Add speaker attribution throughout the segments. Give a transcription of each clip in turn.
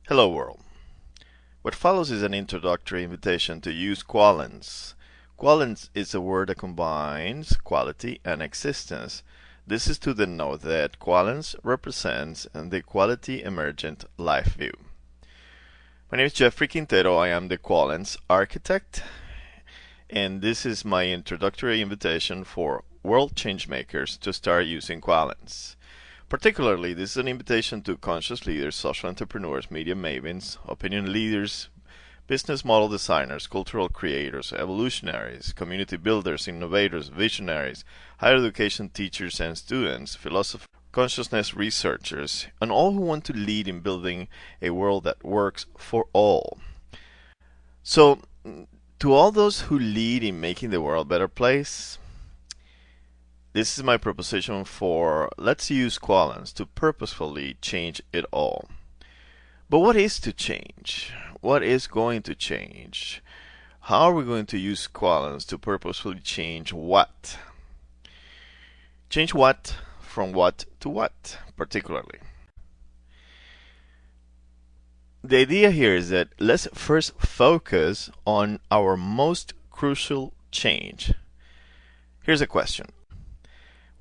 Speaker 1: Hello world. What follows is an introductory invitation to use Qualence. Qualence is a word that combines quality and existence. This is to denote that Qualence represents the quality emergent life view. My name is Jeffrey Quintero. I am the Qualence architect, and this is my introductory invitation for world changemakers to start using Qualence. Particularly, this is an invitation to conscious leaders, social entrepreneurs, media mavens, opinion leaders, business model designers, cultural creators, evolutionaries, community builders, innovators, visionaries, higher education teachers and students, philosophers, consciousness researchers, and all who want to lead in building a world that works for all. So, to all those who lead in making the world a better place, this is my proposition for let's use Qualence to purposefully change it all. But what is to change? What is going to change? How are we going to use Qualence to purposefully change what? Change what from what to what, particularly? The idea here is that let's first focus on our most crucial change. Here's a question.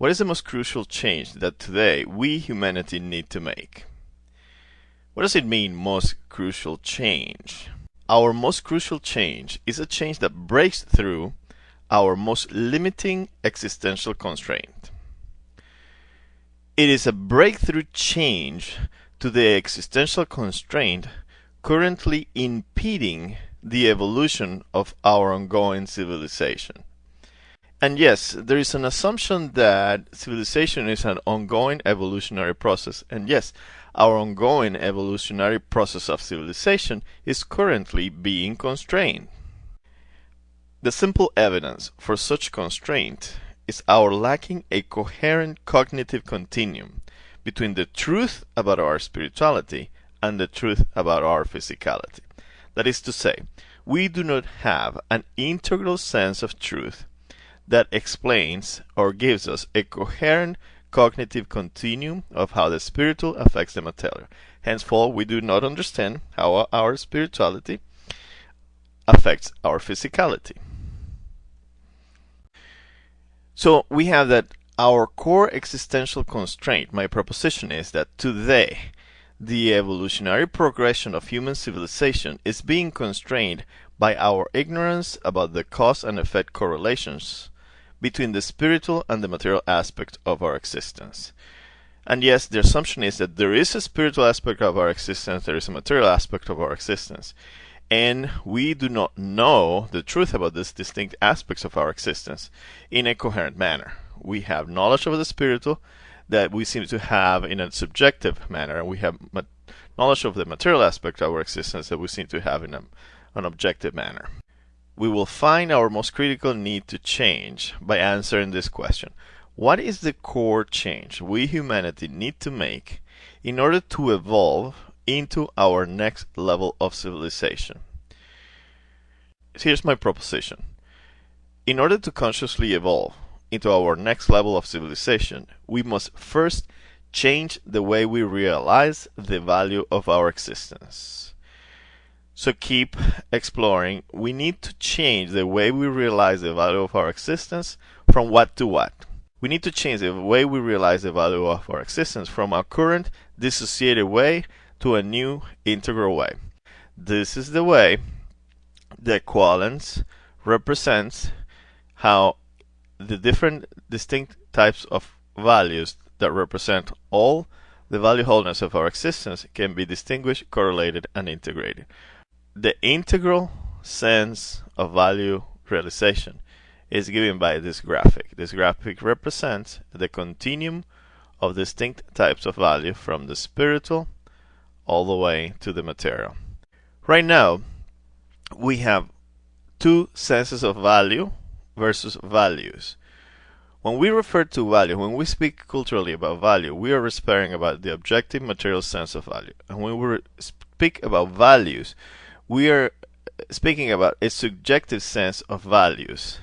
Speaker 1: What is the most crucial change that today we humanity need to make? What does it mean, most crucial change? Our most crucial change is a change that breaks through our most limiting existential constraint. It is a breakthrough change to the existential constraint currently impeding the evolution of our ongoing civilization. And yes, there is an assumption that civilization is an ongoing evolutionary process. And yes, our ongoing evolutionary process of civilization is currently being constrained. The simple evidence for such constraint is our lacking a coherent cognitive continuum between the truth about our spirituality and the truth about our physicality. That is to say, we do not have an integral sense of truth that explains or gives us a coherent cognitive continuum of how the spiritual affects the material. Henceforth, we do not understand how our spirituality affects our physicality. So we have that our core existential constraint. My proposition is that today the evolutionary progression of human civilization is being constrained by our ignorance about the cause and effect correlations between the spiritual and the material aspect of our existence. And yes, the assumption is that there is a spiritual aspect of our existence, there is a material aspect of our existence, and we do not know the truth about these distinct aspects of our existence in a coherent manner. We have knowledge of the spiritual that we seem to have in a subjective manner, and we have knowledge of the material aspect of our existence that we seem to have in an objective manner. We will find our most critical need to change by answering this question. What is the core change we humanity need to make in order to evolve into our next level of civilization? Here's my proposition. In order to consciously evolve into our next level of civilization, we must first change the way we realize the value of our existence. So keep exploring. We need to change the way we realize the value of our existence from what to what. We need to change the way we realize the value of our existence from our current dissociated way to a new integral way. This is the way that Qualence represents how the different distinct types of values that represent all the value wholeness of our existence can be distinguished, correlated, and integrated. The integral sense of value realization is given by this graphic. This graphic represents the continuum of distinct types of value from the spiritual all the way to the material. Right now, we have two senses of value versus values. When we refer to value, when we speak culturally about value, we are referring about the objective material sense of value. And when we speak about values, we are speaking about a subjective sense of values,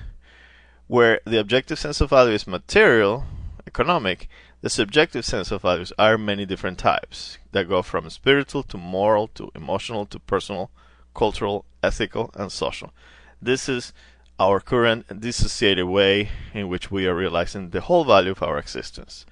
Speaker 1: where the objective sense of value is material, economic, The subjective sense of values are many different types that go from spiritual to moral to emotional to personal, cultural, ethical, and social. This is our current dissociated way in which we are realizing the whole value of our existence.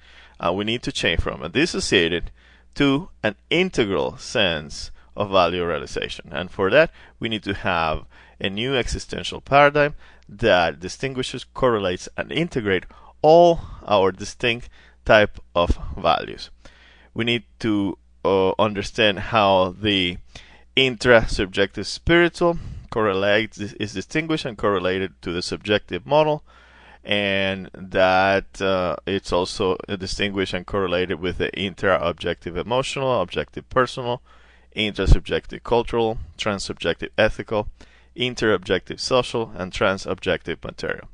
Speaker 1: We need to change from a dissociated to an integral sense of value realization. And for that, we need to have a new existential paradigm that distinguishes, correlates, and integrates all our distinct type of values. We need to understand how the intra-subjective spiritual correlates, is distinguished and correlated to the subjective model, and that it's also distinguished and correlated with the intra-objective emotional, objective personal, intra-subjective cultural, trans-subjective ethical, inter-objective social, and trans-objective material.